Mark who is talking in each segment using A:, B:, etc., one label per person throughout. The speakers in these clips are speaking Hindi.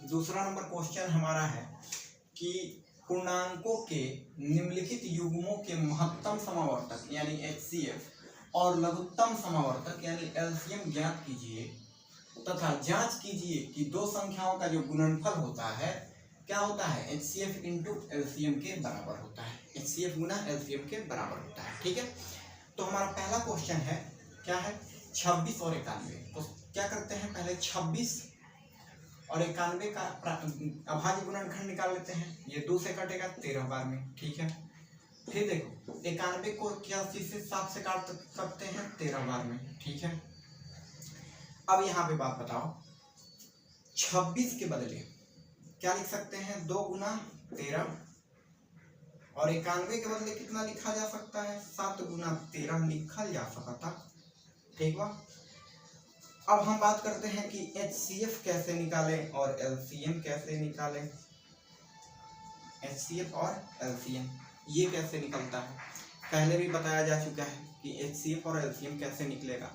A: दूसरा नंबर क्वेश्चन हमारा है कि पूर्णांकों के निम्नलिखित युग्मों के महत्तम समावर्तक यानी HCF और लघुत्तम समावर्तक यानी LCM ज्ञात कीजिए तथा जांच कीजिए कि दो संख्याओं का जो गुणनफल होता है क्या होता है, HCF इंटू LCM के बराबर होता है। HCF गुना LCM के बराबर होता है। ठीक है, तो हमारा पहला क्वेश्चन है क्या है, 26 और 91। तो क्या करते हैं, पहले 26 और 91 का अभाज्य गुणनखंड निकाल लेते हैं। ये 2 से कटेगा 13 बार में। ठीक है, फिर देखो 91 को 81 से 7 से काट सकते हैं 13 बार में। ठीक है, अब यहाँ पे बात बताओ, 26 के बदले क्या लिख सकते हैं, 2 गुना 13 और 91 के बदले कितना लिखा जा सकता है, 7 गुना 13 लिखा जा सकता। ठीक बा, अब हम बात करते हैं कि HCF कैसे निकालें और LCM कैसे निकालें। HCF और LCM ये कैसे निकलता है, पहले भी बताया जा चुका है कि HCF और LCM कैसे निकलेगा।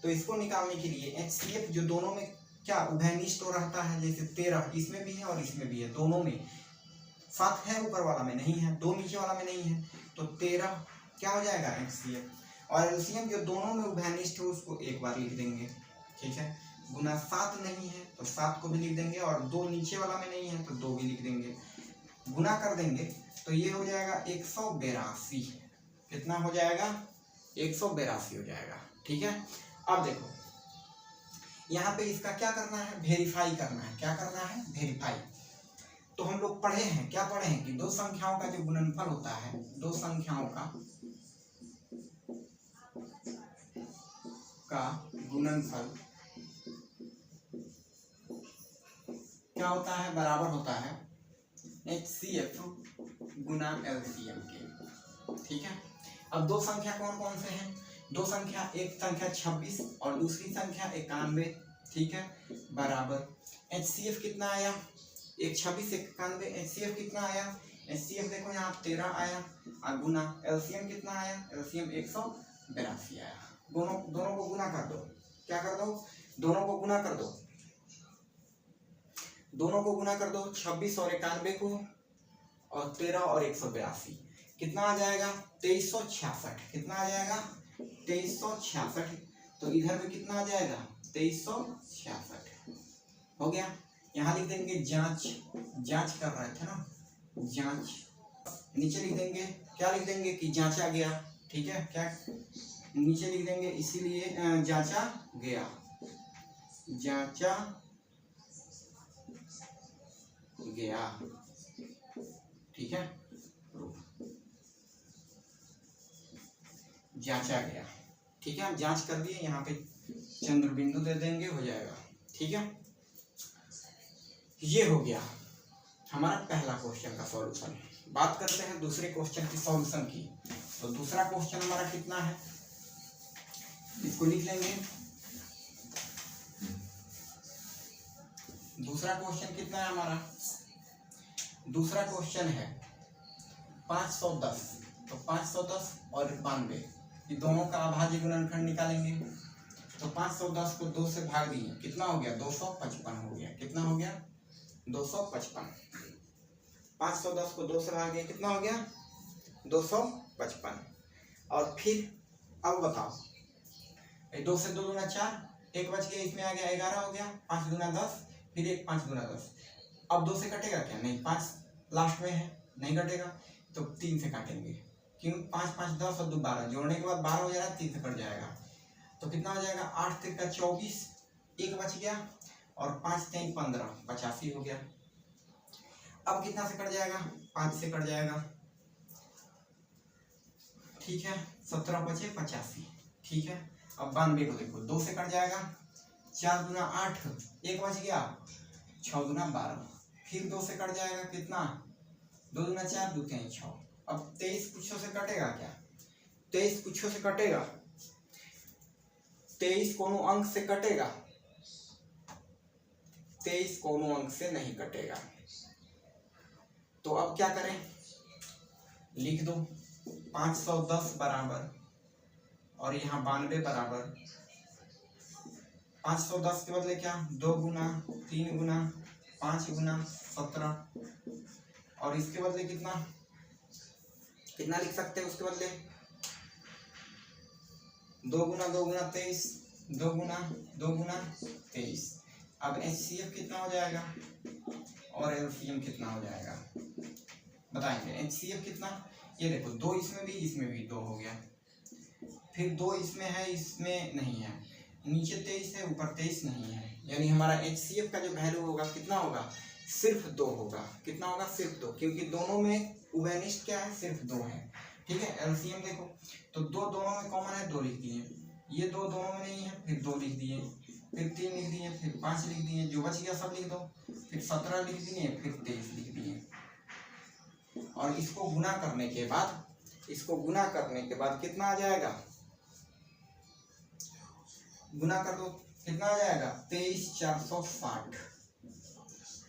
A: तो इसको निकालने के लिए HCF जो दोनों में क्या उभयनिष्ठ रहता है, जैसे 13 इसमें भी है और इसमें भी है, दोनों में 7 है ऊपर वाला में नहीं है, 2 नीचे वाला में नहीं है, तो 13 क्या हो जाएगा HCF। और LCM जो दोनों में उभयनिष्ठ है उसको एक बार लिख देंगे। ठीक है, गुना 7 नहीं है तो 7 को भी लिख देंगे और 2 नीचे वाला में नहीं है तो 2 भी लिख देंगे, गुना कर देंगे तो ये हो जाएगा 182। कितना हो जाएगा, 182 हो जाएगा। ठीक है, अब देखो यहाँ पे इसका क्या करना है, वेरीफाई करना है। क्या करना है, वेरीफाई। तो हम लोग पढ़े हैं, क्या पढ़े हैं कि दो संख्याओं का जो गुणनफल होता है, दो संख्याओं का गुणनफल क्या होता है, बराबर होता है HCF गुना LCM के। ठीक है, अब दो संख्या कौन कौन से हैं, दो संख्या, एक संख्या 26 और दूसरी संख्या 91। ठीक है, बराबर HCF कितना आया, एक 26 एक 91, HCF कितना आया, HCF देखो यहाँ 13 आया और गुना LCM कितना आया, LCM 182 आया। दोनों को गुना कर दो, क्या कर दो, दोनों को गुना कर दो, दोनों को गुना कर दो, 26 और 91 को और 13 और 182 कितना आ जाएगा, 2366। कितना आ जाएगा, 2366। तो इधर भी कितना आ जाएगा, 2366 हो गया। यहाँ लिख देंगे जांच, जांच कर रहे थे ना, जांच। नीचे लिख देंगे, क्या लिख देंगे कि जांचा गया। ठीक है, क्या नीचे लिख देंगे, इसीलिए जांचा गया, जांचा गया। ठीक है, जांचा गया। ठीक है, जांच कर दिए, यहाँ पे चंद्र बिंदु दे देंगे, हो जाएगा। ठीक है, ये हो गया हमारा पहला क्वेश्चन का सॉल्यूशन। बात करते हैं दूसरे क्वेश्चन की सॉल्यूशन की। तो दूसरा क्वेश्चन हमारा कितना है, इसको लिख लेंगे। दूसरा क्वेश्चन कितना है हमारा, दूसरा क्वेश्चन है 510। तो 510 और 92 ये दोनों का अभाज्य गुणनखंड निकालेंगे। तो 510 को 2 से भाग दिए, कितना हो गया, 255 हो गया। कितना हो गया, 255। 510 को 2 से भाग दिए, कितना हो गया, 255। और फिर अब बताओ, 2 से 2 दूना 4, एक बच गया, इसमें आ गया 11 हो गया, 5 दूना 10, फिर एक 5 दूना 10। अब 2 से कटेगा क्या, नहीं, 5 लास्ट में है, नहीं कटेगा, तो 3 से काटेंगे, क्यों, 5 5 10 और 2 12, जोड़ने के बाद 12 हो जाएगा, 3 से कट जाएगा। तो कितना हो जाएगा, 8 3 का 24, एक बच गया और 5 3 15, 85 हो गया। अब कितना से कट जाएगा, 5 से कट जाएगा। ठीक है, 17 बचे 85। ठीक है, अब 92 को देखो, 2 से कट जाएगा, 4 दूना 8, एक बच गया, 6 दूना 12, फिर 2 से कट जाएगा, कितना, 2 दूना 4, 2 3 6। अब 23 कुछों से कटेगा क्या, 23 कुछों से कटेगा, 23 कोनो अंक से कटेगा, 23 कोनो अंक से नहीं कटेगा। तो अब क्या करें, लिख दो 510 बराबर और यहाँ 92 बराबर 510 के बदले क्या, 2 गुना 3 गुना 5 गुना 17 और इसके बदले कितना कितना लिख सकते हैं उसके बदले 2 गुना 23 2 गुना 23। अब HCF कितना हो जाएगा और LCM कितना हो जाएगा बताएंगे। HCF कितना, ये देखो 2 इसमें भी 2 हो गया, फिर 2 इसमें है इसमें नहीं है, नीचे 23 है ऊपर 23 नहीं है, यानी हमारा HCF का जो वैल्यू होगा कितना होगा सिर्फ 2 होगा। कितना होगा सिर्फ 2, क्योंकि दोनों में उभयनिष्ठ क्या है सिर्फ 2 है। ठीक है। LCM देखो तो 2 दोनों में कॉमन है 2 लिख दिए, ये 2 दोनों में नहीं है फिर 2 लिख दिए, फिर 3 लिख दिए, फिर 5 लिख दिए, जो बच गया सब लिख दो, फिर 17 लिख दिए, फिर 23 लिख दिए। और इसको गुना करने के बाद कितना आ जाएगा, गुना कर दो कितना आ जाएगा 23460।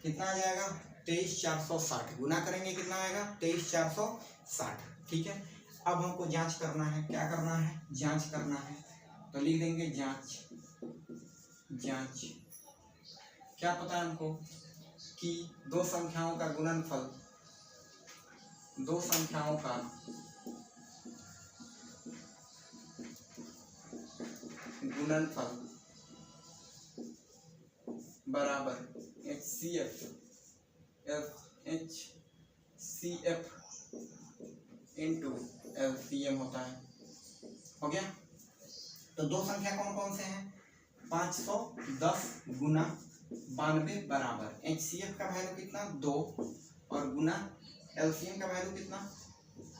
A: कितना आ जाएगा 23460, गुना करेंगे कितना आएगा 23460। ठीक है। अब हमको जांच करना है, क्या करना है जांच करना है, तो लिख देंगे जांच क्या पता है हमको कि 2 संख्याओं का गुणनफल बराबर HCF इंटू LCM होता है। हो गया। तो 2 संख्या कौन कौन से हैं 510 गुना 92 बराबर HCF का वैल्यू कितना 2 और गुना LCM का वैल्यू कितना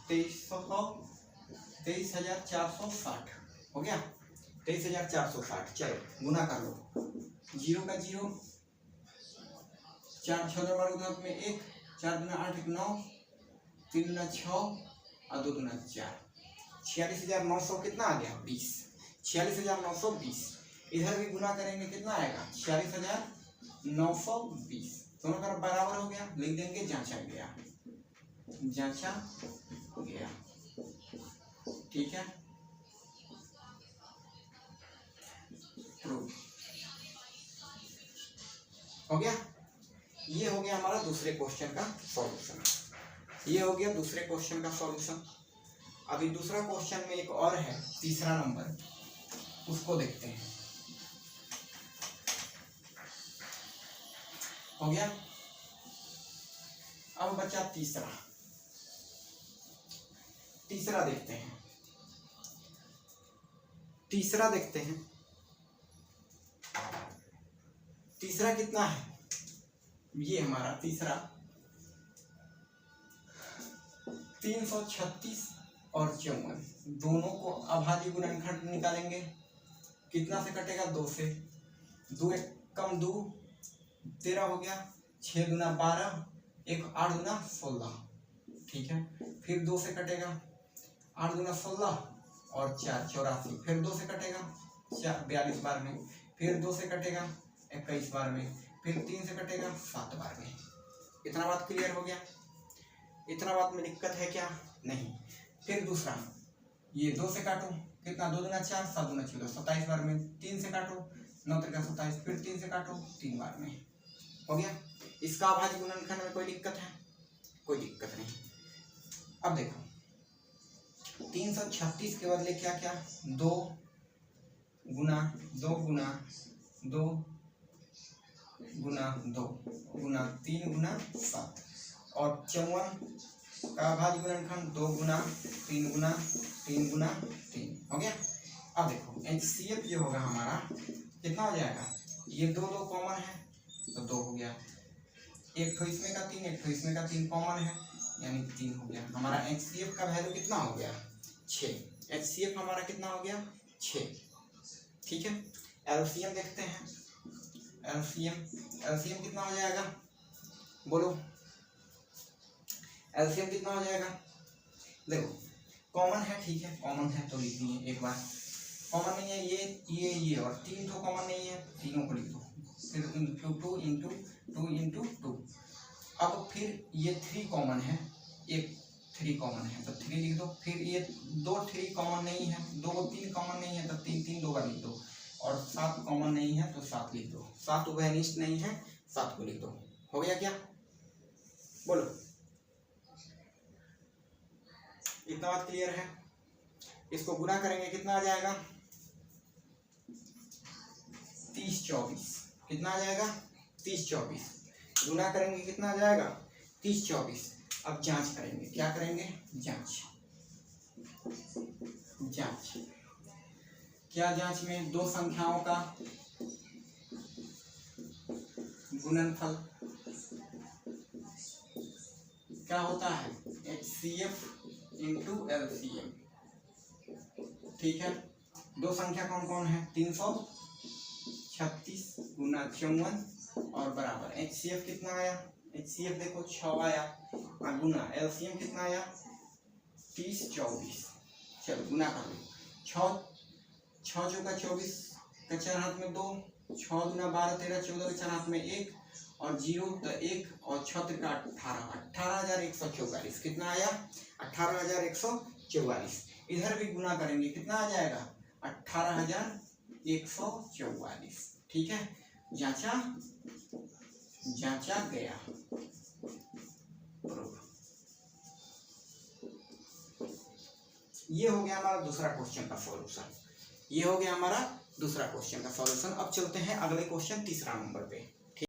A: 23,460 हो गया 23,460। चलो गुना कर लो, 0 का 0, 4 6 बार में 1, 4 गुना 8 9, 3 गुना 6 और 2 गुना 4, 46,900 कितना आ गया 20, 46,920। इधर भी गुना करेंगे कितना आएगा 46,920, दोनों तरफ बराबर हो गया, लिख देंगे जांचा गया। ठीक है। हो गया। ये हो गया हमारा दूसरे क्वेश्चन का सॉल्यूशन। अभी दूसरा क्वेश्चन में एक और है, तीसरा नंबर, उसको देखते हैं। हो गया। अब बचा तीसरा देखते हैं। तीसरा कितना है, ये हमारा तीसरा 336 और 54, दोनों को अभाज्य गुणनखंड निकालेंगे। कितना से कटेगा 2 से, 2 एक कम 2 13 हो गया, 6 गुना 12, 1 8 गुना 16। ठीक है। फिर 2 से कटेगा 8 गुना 16 और 4 84, फिर 2 से कटेगा 42 बार में, फिर 2 से कटेगा 21 बार में, फिर 3 से कटेगा 7 बार में। इतना बात क्लियर हो गया। इतना बात में दिक्कत है क्या नहीं। फिर दूसरा, ये 2 से काटो कितना 2 गुना 4 7 गुना 16 27 बार में, 3 से काटो 9 3 27, फिर 3 से काटो 3 बार में। हो गया। इसका अभाज्य गुणनखंड में कोई दिक्कत है, कोई दिक्कत नहीं। अब देखो 336 के बदले क्या 2 गुना 2 गुना 2 गुना 2 गुना 3 गुना 7 और 54 का अभाज्य गुणनखंड 2 गुना 3 गुना 3 गुना 3। हो गया। अब देखो HCF जो होगा हमारा कितना हो जाएगा, ये 2 कॉमन है तो 2 हो गया, एक तो इसमें का 3 एक तो इसमें का 3 कॉमन है यानी 3 हो गया। हमारा HCF का वैल्यू कितना हो गया 6। HCF हमारा कितना हो गया 6। ठीक है। LCM देखते हैं। LCM कितना हो जाएगा बोलो, LCM कितना हो जाएगा। देखो कॉमन है, ठीक है कॉमन है तो लिख दिए एक बार, कॉमन नहीं है ये और 3 तो कॉमन नहीं है, तीनों को लिख दो, फिर इंटू 2 इंटू 2। अब फिर ये 3 कॉमन है, एक 3 कॉमन है तो 3 लिख दो, फिर ये 2 3 कॉमन नहीं है, 2 3 कॉमन नहीं है तो 3 2 बार लिख दो, और 7 कॉमन नहीं है तो 7 लिख दो, 7 उभयनिष्ठ नहीं है 7 को लिख दो। हो गया क्या? बोलो, इतना बात क्लियर है? इसको गुना करेंगे कितना आ जाएगा? 30 24। कितना आ जाएगा? 30 24। गुना करेंगे कितना आ जाएगा? 30 24। अब जांच करेंगे, क्या करेंगे? जांच। जांच क्या? जांच में दो संख्याओं का गुणनफल क्या होता है? HCF into LCM। ठीक है, दो संख्या कौन कौन है? 336 गुना 54 और बराबर HCF कितना आया? HCF देखो 6 आया और गुना LCM कितना आया? 30 24। चलो गुना कर लो। 6 चौका 24 का चार हाथ में 2, 6 गुना 12 13 14 के चार हाथ में 1 और 0 तो 1 और 6 त्रिका 18, 18,144। कितना आया? 18,144। इधर भी गुना करेंगे कितना आ जाएगा? 18,144। ठीक है, जांचा गया। ये हो गया हमारा दूसरा क्वेश्चन का सॉल्यूशन। ये हो गया हमारा दूसरा क्वेश्चन का सॉल्यूशन। अब चलते हैं अगले क्वेश्चन तीसरा नंबर पे।